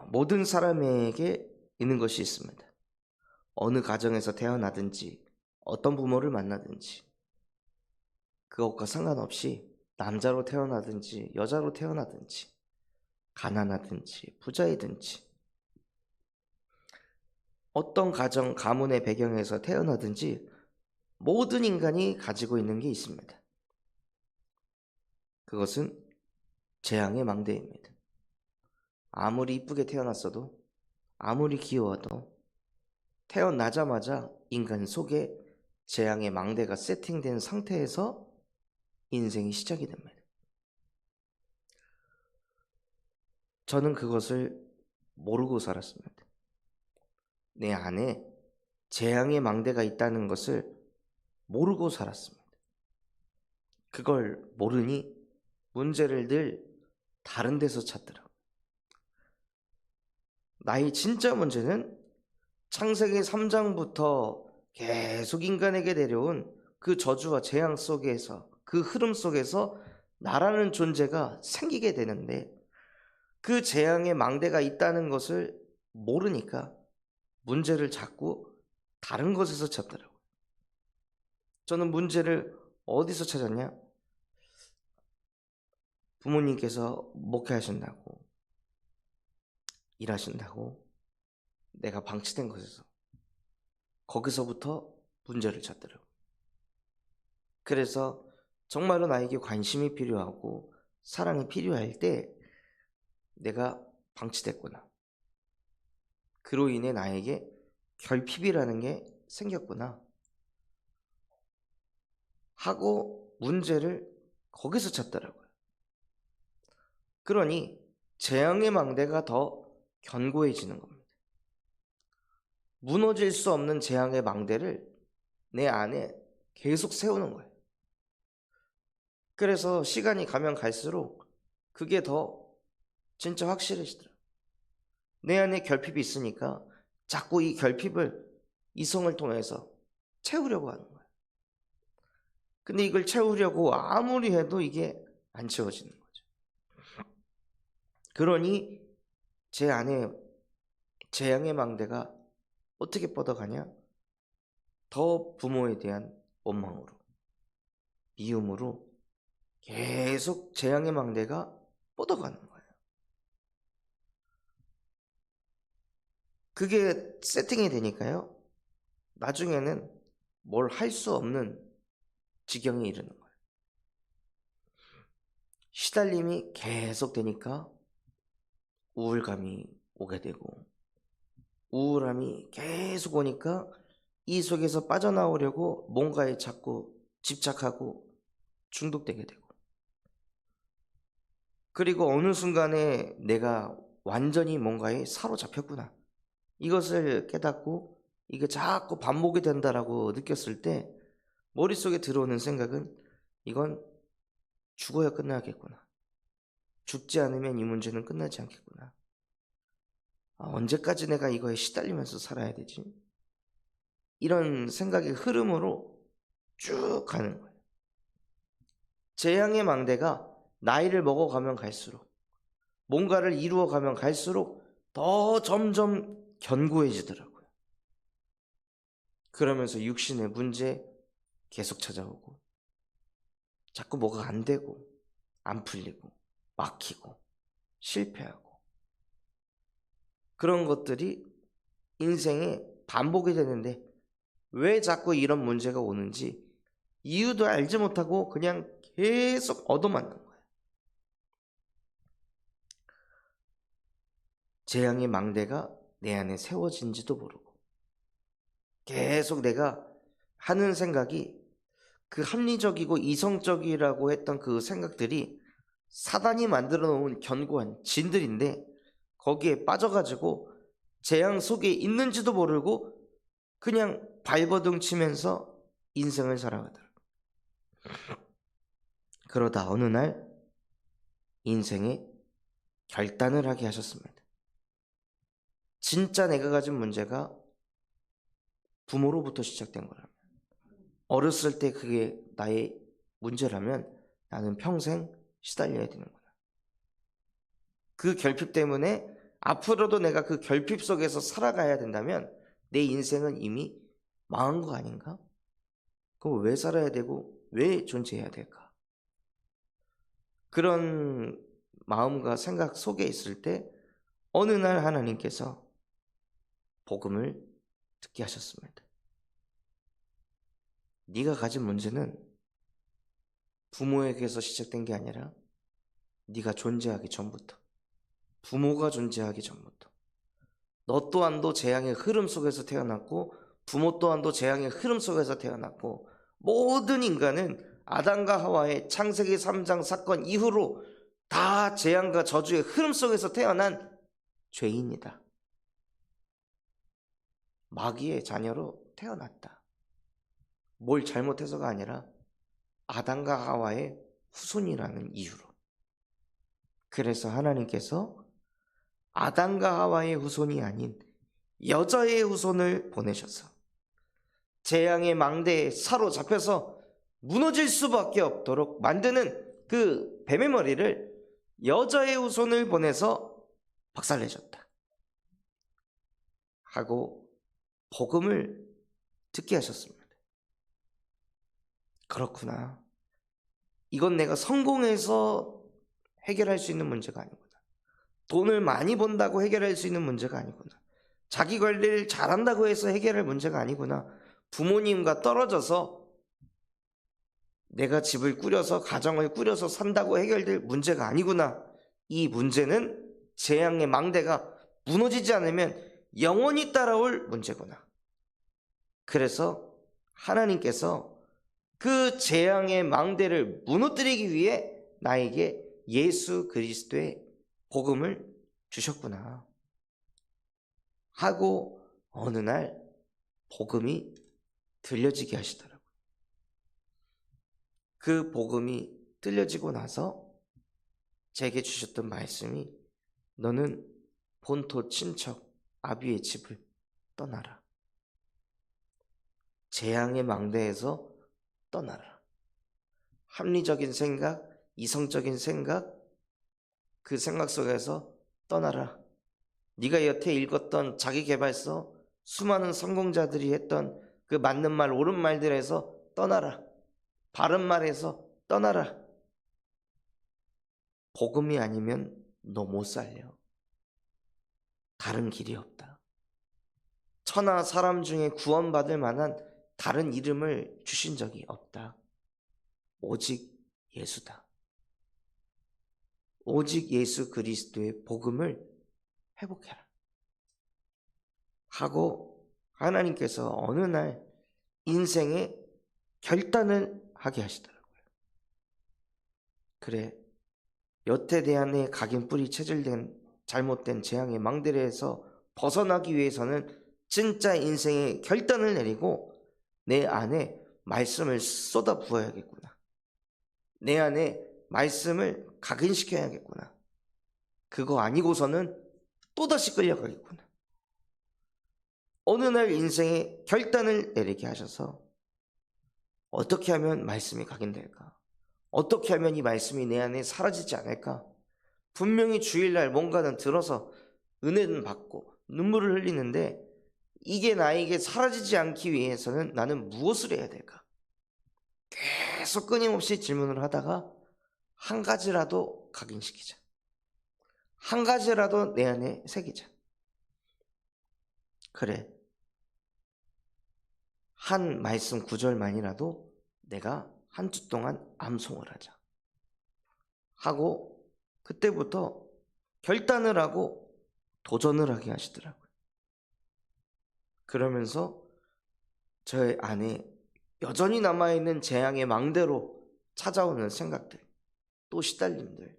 모든 사람에게 있는 것이 있습니다. 어느 가정에서 태어나든지 어떤 부모를 만나든지 그것과 상관없이 남자로 태어나든지 여자로 태어나든지 가난하든지 부자이든지 어떤 가정, 가문의 배경에서 태어나든지 모든 인간이 가지고 있는 게 있습니다. 그것은 재앙의 망대입니다. 아무리 이쁘게 태어났어도 아무리 귀여워도 태어나자마자 인간 속에 재앙의 망대가 세팅된 상태에서 인생이 시작이 됩니다. 저는 그것을 모르고 살았습니다. 내 안에 재앙의 망대가 있다는 것을 모르고 살았습니다. 그걸 모르니 문제를 늘 다른 데서 찾더라고요. 나의 진짜 문제는 창세기 3장부터 계속 인간에게 내려온 그 저주와 재앙 속에서, 그 흐름 속에서 나라는 존재가 생기게 되는데 그 재앙의 망대가 있다는 것을 모르니까 문제를 자꾸 다른 것에서 찾더라고요. 저는 문제를 어디서 찾았냐? 부모님께서 목회하신다고, 일하신다고 내가 방치된 것에서, 거기서부터 문제를 찾더라고요. 그래서 정말로 나에게 관심이 필요하고 사랑이 필요할 때 내가 방치됐구나. 그로 인해 나에게 결핍이라는 게 생겼구나 하고 문제를 거기서 찾더라고요. 그러니 재앙의 망대가 더 견고해지는 겁니다. 무너질 수 없는 재앙의 망대를 내 안에 계속 세우는 거예요. 그래서 시간이 가면 갈수록 그게 더 진짜 확실해지더라고요. 내 안에 결핍이 있으니까 자꾸 이 결핍을 이성을 통해서 채우려고 하는 거예요. 근데 이걸 채우려고 아무리 해도 이게 안 채워지는 거죠. 그러니 제 안에 재앙의 망대가 어떻게 뻗어가냐? 더 부모에 대한 원망으로, 미움으로 계속 재앙의 망대가 뻗어가는 거예요. 그게 세팅이 되니까요, 나중에는 뭘 할 수 없는 지경에 이르는 거예요. 시달림이 계속 되니까 우울감이 오게 되고, 우울함이 계속 오니까 이 속에서 빠져나오려고 뭔가에 자꾸 집착하고 중독되게 되고, 그리고 어느 순간에 내가 완전히 뭔가에 사로잡혔구나, 이것을 깨닫고 이게 자꾸 반복이 된다라고 느꼈을 때 머릿속에 들어오는 생각은 이건 죽어야 끝나겠구나. 죽지 않으면 이 문제는 끝나지 않겠구나. 언제까지 내가 이거에 시달리면서 살아야 되지? 이런 생각의 흐름으로 쭉 가는 거예요. 재앙의 망대가 나이를 먹어가면 갈수록, 뭔가를 이루어가면 갈수록 더 점점 견고해지더라고요. 그러면서 육신의 문제 계속 찾아오고, 자꾸 뭐가 안 되고, 안 풀리고, 막히고, 실패하고, 그런 것들이 인생에 반복이 되는데 왜 자꾸 이런 문제가 오는지 이유도 알지 못하고 그냥 계속 얻어맞는 거예요. 재앙의 망대가 내 안에 세워진지도 모르고 계속 내가 하는 생각이 그 합리적이고 이성적이라고 했던 그 생각들이 사단이 만들어 놓은 견고한 진들인데 거기에 빠져가지고 재앙 속에 있는지도 모르고 그냥 발버둥 치면서 인생을 살아가더라고요. 그러다 어느 날 인생에 결단을 하게 하셨습니다. 진짜 내가 가진 문제가 부모로부터 시작된 거라면, 어렸을 때 그게 나의 문제라면 나는 평생 시달려야 되는구나. 그 결핍 때문에 앞으로도 내가 그 결핍 속에서 살아가야 된다면 내 인생은 이미 망한 거 아닌가? 그럼 왜 살아야 되고 왜 존재해야 될까? 그런 마음과 생각 속에 있을 때 어느 날 하나님께서 복음을 듣게 하셨습니다. 네가 가진 문제는 부모에게서 시작된 게 아니라 네가 존재하기 전부터, 부모가 존재하기 전부터, 너 또한도 재앙의 흐름 속에서 태어났고 부모 또한도 재앙의 흐름 속에서 태어났고, 모든 인간은 아담과 하와의 창세기 3장 사건 이후로 다 재앙과 저주의 흐름 속에서 태어난 죄인이다. 마귀의 자녀로 태어났다. 뭘 잘못해서가 아니라 아담과 하와의 후손이라는 이유로. 그래서 하나님께서 아담과 하와의 후손이 아닌 여자의 후손을 보내셔서 재앙의 망대에 사로잡혀서 무너질 수밖에 없도록 만드는 그 뱀의 머리를 여자의 후손을 보내서 박살내셨다 하고 복음을 듣게 하셨습니다. 그렇구나. 이건 내가 성공해서 해결할 수 있는 문제가 아니구나. 돈을 많이 번다고 해결할 수 있는 문제가 아니구나. 자기 관리를 잘한다고 해서 해결할 문제가 아니구나. 부모님과 떨어져서 내가 집을 꾸려서 가정을 꾸려서 산다고 해결될 문제가 아니구나. 이 문제는 재앙의 망대가 무너지지 않으면 영원히 따라올 문제구나. 그래서 하나님께서 그 재앙의 망대를 무너뜨리기 위해 나에게 예수 그리스도의 복음을 주셨구나 하고 어느 날 복음이 들려지게 하시더라고요. 그 복음이 들려지고 나서 제게 주셨던 말씀이 너는 본토 친척 아비의 집을 떠나라. 재앙의 망대에서 떠나라. 합리적인 생각, 이성적인 생각, 그 생각 속에서 떠나라. 네가 여태 읽었던 자기계발서, 수많은 성공자들이 했던 그 맞는 말, 옳은 말들에서 떠나라. 바른 말에서 떠나라. 복음이 아니면 너 못 살려. 다른 길이 없다. 천하 사람 중에 구원받을 만한 다른 이름을 주신 적이 없다. 오직 예수다. 오직 예수 그리스도의 복음을 회복해라 하고 하나님께서 어느 날 인생의 결단을 하게 하시더라고요. 그래, 여태 내 안에 각인뿔이 체질된 잘못된 재앙의 망대에서 벗어나기 위해서는 진짜 인생의 결단을 내리고 내 안에 말씀을 쏟아 부어야겠구나. 내 안에 말씀을 각인시켜야겠구나. 그거 아니고서는 또다시 끌려가겠구나. 어느 날 인생의 결단을 내리게 하셔서 어떻게 하면 말씀이 각인될까? 어떻게 하면 이 말씀이 내 안에 사라지지 않을까? 분명히 주일날 뭔가는 들어서 은혜는 받고 눈물을 흘리는데 이게 나에게 사라지지 않기 위해서는 나는 무엇을 해야 될까? 계속 끊임없이 질문을 하다가 한 가지라도 각인시키자. 한 가지라도 내 안에 새기자. 그래, 한 말씀 구절만이라도 내가 한 주 동안 암송을 하자 하고 그때부터 결단을 하고 도전을 하게 하시더라고요. 그러면서 저 안에 여전히 남아있는 재앙의 망대로 찾아오는 생각들, 또 시달림들,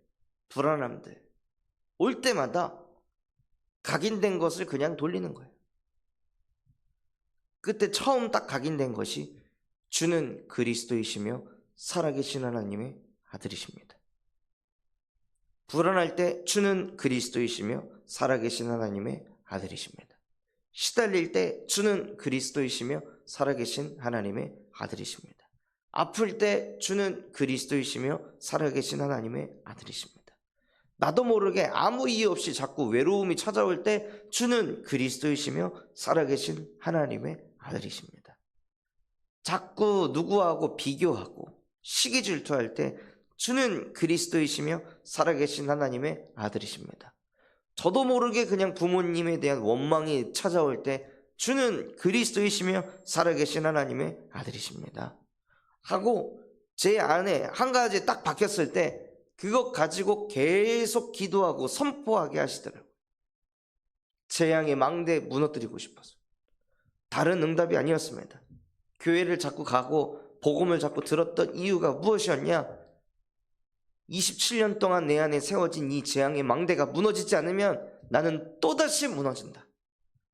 불안함들 올 때마다 각인된 것을 그냥 돌리는 거예요. 그때 처음 딱 각인된 것이 주는 그리스도이시며 살아계신 하나님의 아들이십니다. 불안할 때 주는 그리스도이시며 살아계신 하나님의 아들이십니다. 시달릴 때 주는 그리스도이시며 살아계신 하나님의 아들이십니다. 아플 때 주는 그리스도이시며 살아계신 하나님의 아들이십니다. 나도 모르게 아무 이유 없이 자꾸 외로움이 찾아올 때 주는 그리스도이시며 살아계신 하나님의 아들이십니다. 자꾸 누구하고 비교하고 시기 질투할 때 주는 그리스도이시며 살아계신 하나님의 아들이십니다. 저도 모르게 그냥 부모님에 대한 원망이 찾아올 때 주는 그리스도이시며 살아계신 하나님의 아들이십니다. 하고 제 안에 한 가지 딱 박혔을 때 그것 가지고 계속 기도하고 선포하게 하시더라고요. 재앙의 망대 무너뜨리고 싶어서. 다른 응답이 아니었습니다. 교회를 자꾸 가고 복음을 자꾸 들었던 이유가 무엇이었냐? 27년 동안 내 안에 세워진 이 재앙의 망대가 무너지지 않으면 나는 또다시 무너진다.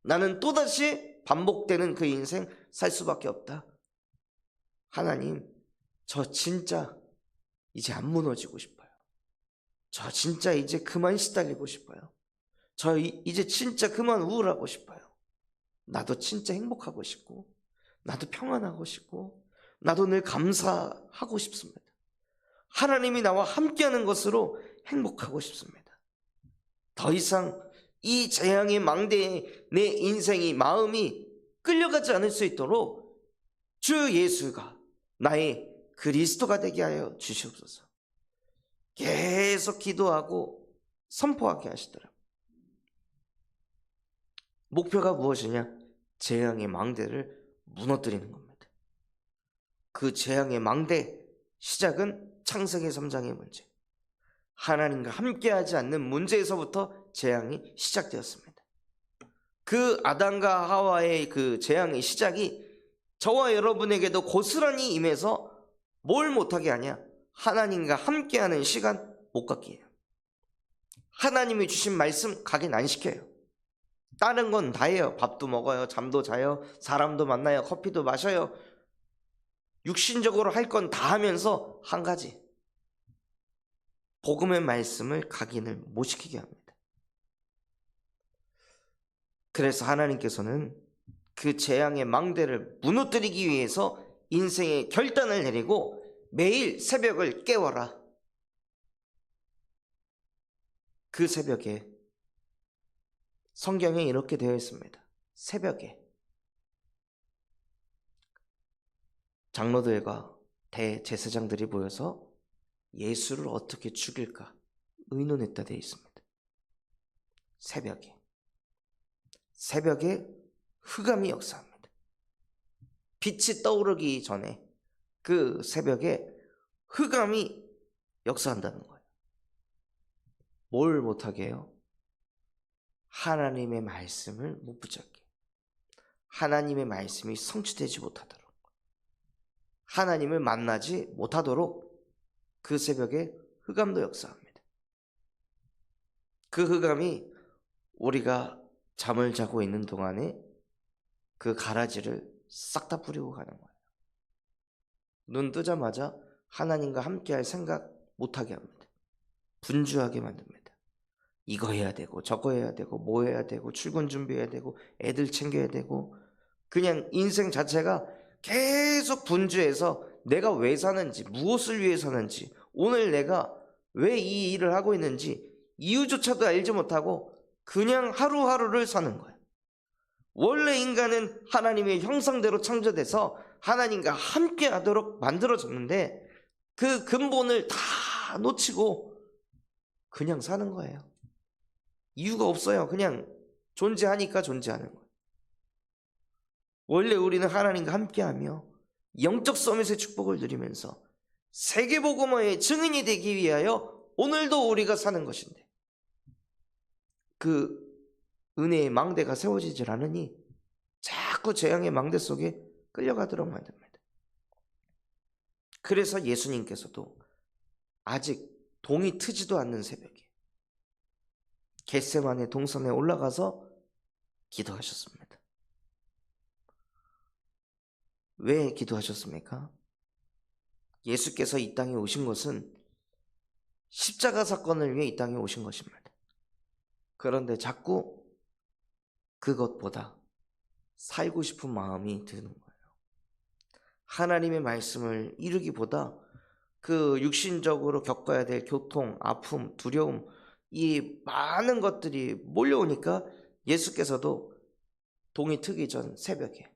나는 또다시 반복되는 그 인생 살 수밖에 없다. 하나님, 저 진짜 이제 안 무너지고 싶어요. 저 진짜 이제 그만 시달리고 싶어요. 저 이제 진짜 그만 우울하고 싶어요. 나도 진짜 행복하고 싶고, 나도 평안하고 싶고, 나도 늘 감사하고 싶습니다. 하나님이 나와 함께하는 것으로 행복하고 싶습니다. 더 이상 이 재앙의 망대에 내 인생이 마음이 끌려가지 않을 수 있도록 주 예수가 나의 그리스도가 되게 하여 주시옵소서. 계속 기도하고 선포하게 하시더라고요. 목표가 무엇이냐? 재앙의 망대를 무너뜨리는 겁니다. 그 재앙의 망대 시작은 창세기 3장의 문제, 하나님과 함께하지 않는 문제에서부터 재앙이 시작되었습니다. 그 아담과 하와의 그 재앙의 시작이 저와 여러분에게도 고스란히 임해서 뭘 못하게 하냐? 하나님과 함께하는 시간 못 갖게 해요. 하나님이 주신 말씀 각인 안 시켜요. 다른 건 다 해요. 밥도 먹어요, 잠도 자요, 사람도 만나요, 커피도 마셔요. 육신적으로 할 건 다 하면서 한 가지, 복음의 말씀을 각인을 못 시키게 합니다. 그래서 하나님께서는 그 재앙의 망대를 무너뜨리기 위해서 인생의 결단을 내리고 매일 새벽을 깨워라. 그 새벽에 성경에 이렇게 되어 있습니다. 새벽에 장로들과 대제사장들이 모여서 예수를 어떻게 죽일까 의논했다 되어 있습니다. 새벽에 흑암이 역사합니다. 빛이 떠오르기 전에 그 새벽에 흑암이 역사한다는 거예요. 뭘 못하게 해요? 하나님의 말씀을 못 붙잡게, 하나님의 말씀이 성취되지 못하도록, 하나님을 만나지 못하도록 그 새벽에 흑암도 역사합니다. 그 흑암이 우리가 잠을 자고 있는 동안에 그 가라지를 싹 다 뿌리고 가는 거예요. 눈 뜨자마자 하나님과 함께할 생각 못하게 합니다. 분주하게 만듭니다. 이거 해야 되고 저거 해야 되고 뭐 해야 되고 출근 준비해야 되고 애들 챙겨야 되고, 그냥 인생 자체가 계속 분주해서 내가 왜 사는지, 무엇을 위해 사는지, 오늘 내가 왜 이 일을 하고 있는지 이유조차도 알지 못하고 그냥 하루하루를 사는 거예요. 원래 인간은 하나님의 형상대로 창조돼서 하나님과 함께 하도록 만들어졌는데 그 근본을 다 놓치고 그냥 사는 거예요. 이유가 없어요. 그냥 존재하니까 존재하는 거예요. 원래 우리는 하나님과 함께하며 영적 서밋의 축복을 누리면서 세계복음화의 증인이 되기 위하여 오늘도 우리가 사는 것인데, 그 은혜의 망대가 세워지질 않으니 자꾸 재앙의 망대 속에 끌려가도록 만듭니다. 그래서 예수님께서도 아직 동이 트지도 않는 새벽에 겟세마네 동산에 올라가서 기도하셨습니다. 왜 기도하셨습니까? 예수께서 이 땅에 오신 것은 십자가 사건을 위해 이 땅에 오신 것입니다. 그런데 자꾸 그것보다 살고 싶은 마음이 드는 거예요. 하나님의 말씀을 이루기보다 그 육신적으로 겪어야 될 고통, 아픔, 두려움, 이 많은 것들이 몰려오니까 예수께서도 동이 트기 전 새벽에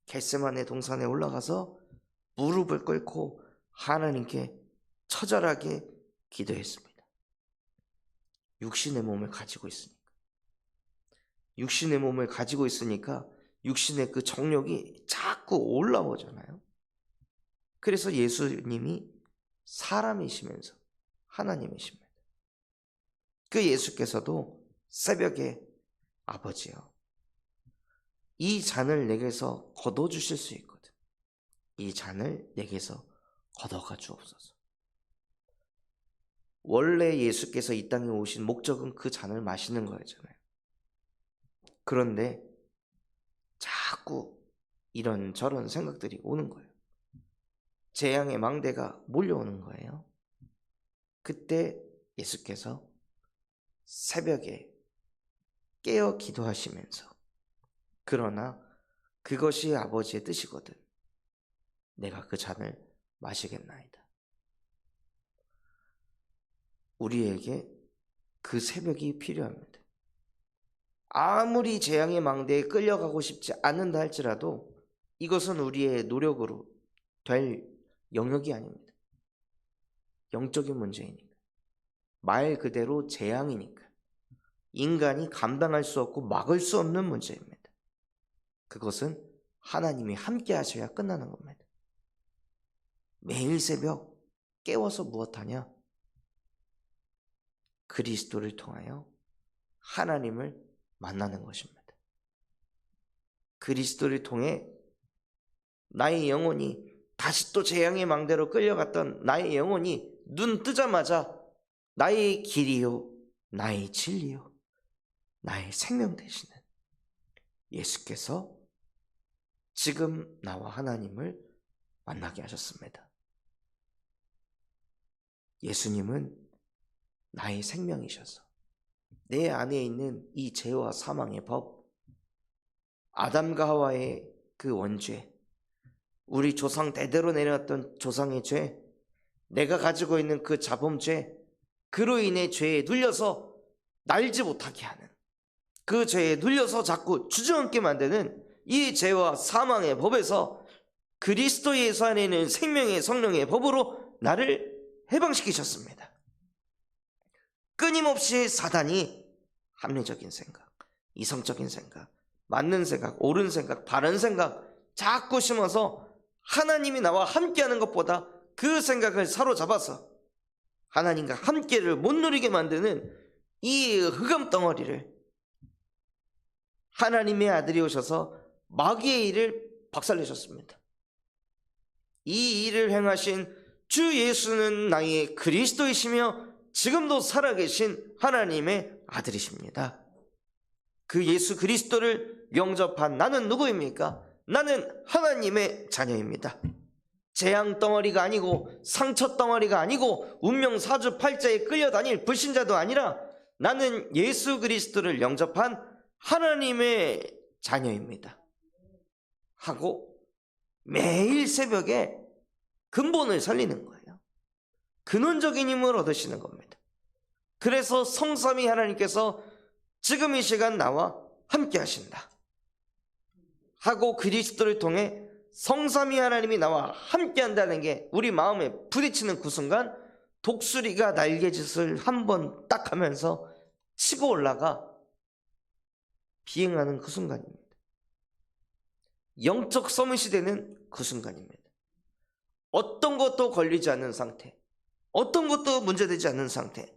겟세마네 동산에 올라가서 무릎을 꿇고 하나님께 처절하게 기도했습니다. 육신의 몸을 가지고 있으니까. 육신의 몸을 가지고 있으니까 육신의 그 정욕이 자꾸 올라오잖아요. 그래서 예수님이 사람이시면서 하나님이십니다. 그 예수께서도 새벽에 아버지요, 이 잔을 내게서 걷어주실 수 있거든. 이 잔을 내게서 걷어가 주옵소서. 원래 예수께서 이 땅에 오신 목적은 그 잔을 마시는 거였잖아요. 그런데 자꾸 이런저런 생각들이 오는 거예요. 재앙의 망대가 몰려오는 거예요. 그때 예수께서 새벽에 깨어 기도하시면서, 그러나 그것이 아버지의 뜻이거든, 내가 그 잔을 마시겠나이다. 우리에게 그 새벽이 필요합니다. 아무리 재앙의 망대에 끌려가고 싶지 않는다 할지라도 이것은 우리의 노력으로 될 영역이 아닙니다. 영적인 문제이니까, 말 그대로 재앙이니까, 인간이 감당할 수 없고 막을 수 없는 문제입니다. 그것은 하나님이 함께 하셔야 끝나는 겁니다. 매일 새벽 깨워서 무엇하냐? 그리스도를 통하여 하나님을 만나는 것입니다. 그리스도를 통해 나의 영혼이, 다시 또 재앙의 망대로 끌려갔던 나의 영혼이 눈 뜨자마자 나의 길이요, 나의 진리요, 나의 생명 되시는 예수께서 지금 나와 하나님을 만나게 하셨습니다. 예수님은 나의 생명이셔서 내 안에 있는 이 죄와 사망의 법, 아담과 하와의 그 원죄, 우리 조상 대대로 내려왔던 조상의 죄, 내가 가지고 있는 그 자범죄, 그로 인해 죄에 눌려서 날지 못하게 하는, 그 죄에 눌려서 자꾸 주저앉게 만드는 이 죄와 사망의 법에서 그리스도 예수 안에 있는 생명의 성령의 법으로 나를 해방시키셨습니다. 끊임없이 사단이 합리적인 생각, 이성적인 생각, 맞는 생각, 옳은 생각, 바른 생각 자꾸 심어서 하나님이 나와 함께하는 것보다 그 생각을 사로잡아서 하나님과 함께를 못 누리게 만드는 이 흑암 덩어리를 하나님의 아들이 오셔서 마귀의 일을 박살내셨습니다. 이 일을 행하신 주 예수는 나의 그리스도이시며 지금도 살아계신 하나님의 아들이십니다. 그 예수 그리스도를 영접한 나는 누구입니까? 나는 하나님의 자녀입니다. 재앙 덩어리가 아니고 상처 덩어리가 아니고 운명 사주팔자에 끌려다닐 불신자도 아니라 나는 예수 그리스도를 영접한 하나님의 자녀입니다 하고 매일 새벽에 근본을 살리는 거예요. 근원적인 힘을 얻으시는 겁니다. 그래서 성삼위 하나님께서 지금 이 시간 나와 함께 하신다 하고 그리스도를 통해 성삼위 하나님이 나와 함께 한다는 게 우리 마음에 부딪히는 그 순간 독수리가 날개짓을 한번 딱 하면서 치고 올라가 비행하는 그 순간입니다. 영적 서밋이 되는 그 순간입니다. 어떤 것도 걸리지 않는 상태, 어떤 것도 문제되지 않는 상태,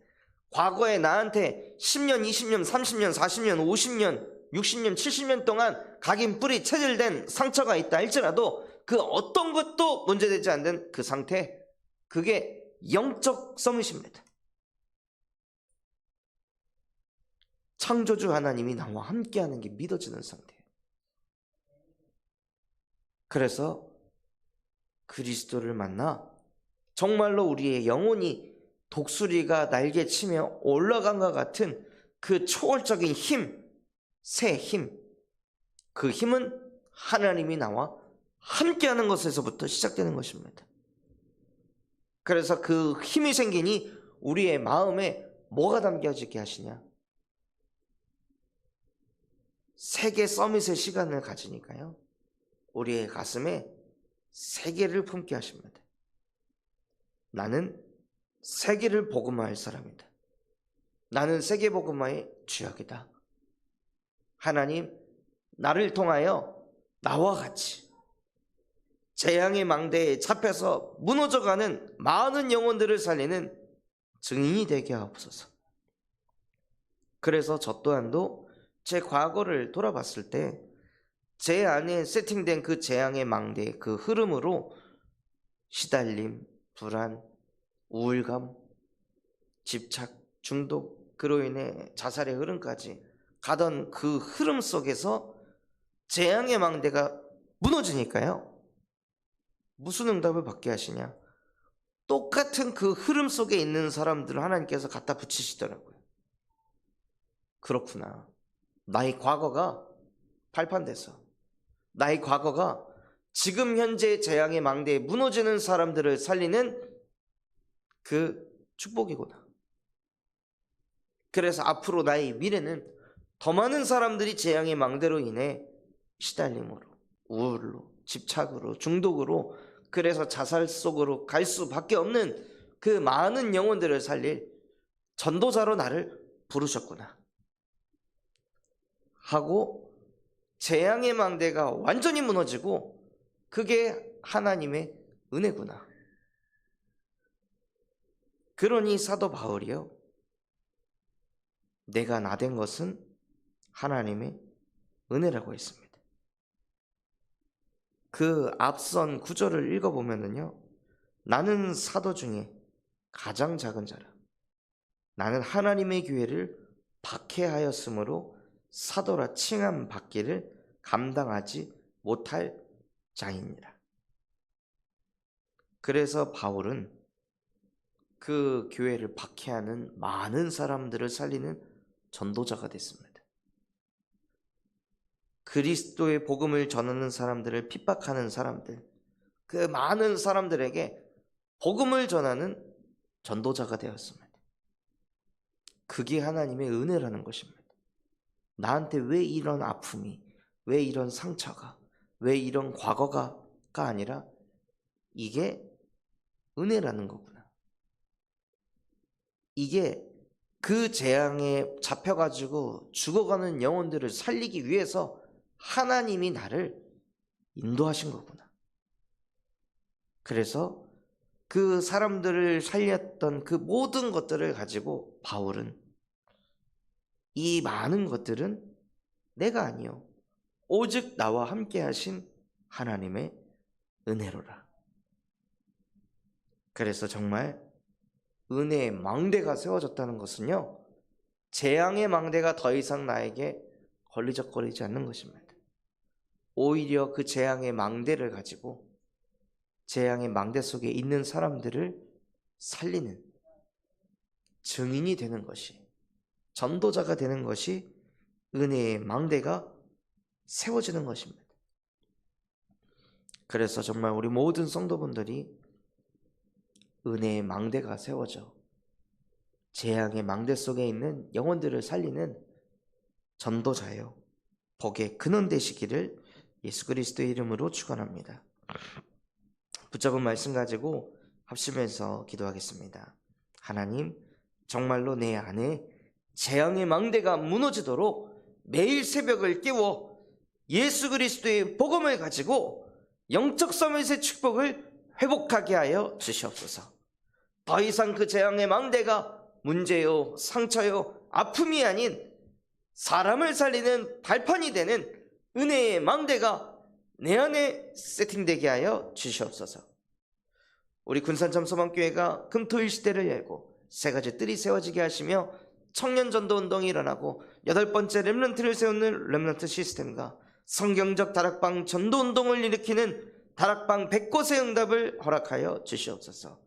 과거에 나한테 10년, 20년, 30년, 40년, 50년, 60년, 70년 동안 각인 뿌리 체질된 상처가 있다 할지라도 그 어떤 것도 문제되지 않는 그 상태, 그게 영적 서밋입니다. 창조주 하나님이 나와 함께하는 게 믿어지는 상태예요. 그래서 그리스도를 만나 정말로 우리의 영혼이 독수리가 날개치며 올라간 것 같은 그 초월적인 힘, 새 힘, 그 힘은 하나님이 나와 함께하는 것에서부터 시작되는 것입니다. 그래서 그 힘이 생기니 우리의 마음에 뭐가 담겨지게 하시냐? 세계 서밋의 시간을 가지니까요, 우리의 가슴에 세계를 품게 하십니다. 나는 세계를 복음화할 사람이다. 나는 세계 복음화의 주역이다. 하나님, 나를 통하여 나와 같이 재앙의 망대에 잡혀서 무너져가는 많은 영혼들을 살리는 증인이 되게 하옵소서. 그래서 저 또한도 제 과거를 돌아봤을 때 제 안에 세팅된 그 재앙의 망대의 그 흐름으로 시달림, 불안, 우울감, 집착, 중독, 그로 인해 자살의 흐름까지 가던 그 흐름 속에서 재앙의 망대가 무너지니까요, 무슨 응답을 받게 하시냐? 똑같은 그 흐름 속에 있는 사람들을 하나님께서 갖다 붙이시더라고요. 그렇구나. 나의 과거가 발판돼서, 나의 과거가 지금 현재 재앙의 망대에 무너지는 사람들을 살리는 그 축복이구나. 그래서 앞으로 나의 미래는 더 많은 사람들이 재앙의 망대로 인해 시달림으로, 우울로, 집착으로, 중독으로, 그래서 자살 속으로 갈 수밖에 없는 그 많은 영혼들을 살릴 전도자로 나를 부르셨구나 하고, 재앙의 망대가 완전히 무너지고, 그게 하나님의 은혜구나. 그러니 사도 바울이요, 내가 나된 것은 하나님의 은혜라고 했습니다. 그 앞선 구절을 읽어보면요, 나는 사도 중에 가장 작은 자라. 나는 하나님의 교회를 박해하였으므로 사도라 칭함 받기를 감당하지 못할 자이니라. 그래서 바울은 그 교회를 박해하는 많은 사람들을 살리는 전도자가 됐습니다. 그리스도의 복음을 전하는 사람들을 핍박하는 사람들, 그 많은 사람들에게 복음을 전하는 전도자가 되었습니다. 그게 하나님의 은혜라는 것입니다. 나한테 왜 이런 아픔이, 왜 이런 상처가, 왜 이런 과거가 아니라 이게 은혜라는 거구나. 이게 그 재앙에 잡혀가지고 죽어가는 영혼들을 살리기 위해서 하나님이 나를 인도하신 거구나. 그래서 그 사람들을 살렸던 그 모든 것들을 가지고 바울은 이 많은 것들은 내가 아니요 오직 나와 함께 하신 하나님의 은혜로라. 그래서 정말 은혜의 망대가 세워졌다는 것은요, 재앙의 망대가 더 이상 나에게 걸리적거리지 않는 것입니다. 오히려 그 재앙의 망대를 가지고 재앙의 망대 속에 있는 사람들을 살리는 증인이 되는 것이, 전도자가 되는 것이 은혜의 망대가 세워지는 것입니다. 그래서 정말 우리 모든 성도분들이 은혜의 망대가 세워져 재앙의 망대 속에 있는 영혼들을 살리는 전도자요, 복의 근원 되시기를 예수 그리스도의 이름으로 축원합니다. 붙잡은 말씀 가지고 합심해서 기도하겠습니다. 하나님, 정말로 내 안에 재앙의 망대가 무너지도록 매일 새벽을 깨워 예수 그리스도의 복음을 가지고 영적 서밋의 축복을 회복하게 하여 주시옵소서. 더 이상 그 재앙의 망대가 문제요, 상처요, 아픔이 아닌 사람을 살리는 발판이 되는 은혜의 망대가 내 안에 세팅되게 하여 주시옵소서. 우리 군산참소망교회가 금토일 시대를 열고 세 가지 뜰이 세워지게 하시며 청년 전도 운동이 일어나고 8번째 렘넌트를 세우는 렘넌트 시스템과 성경적 다락방 전도 운동을 일으키는 다락방 100곳의 응답을 허락하여 주시옵소서.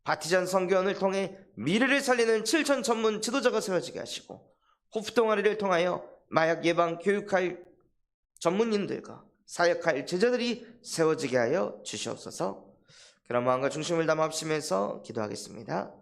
바티잔 선교원을 통해 미래를 살리는 7천 전문 지도자가 세워지게 하시고 호프 동아리를 통하여 마약 예방 교육할 전문인들과 사역할 제자들이 세워지게 하여 주시옵소서. 그런 마음과 중심을 담아 합심해서 기도하겠습니다.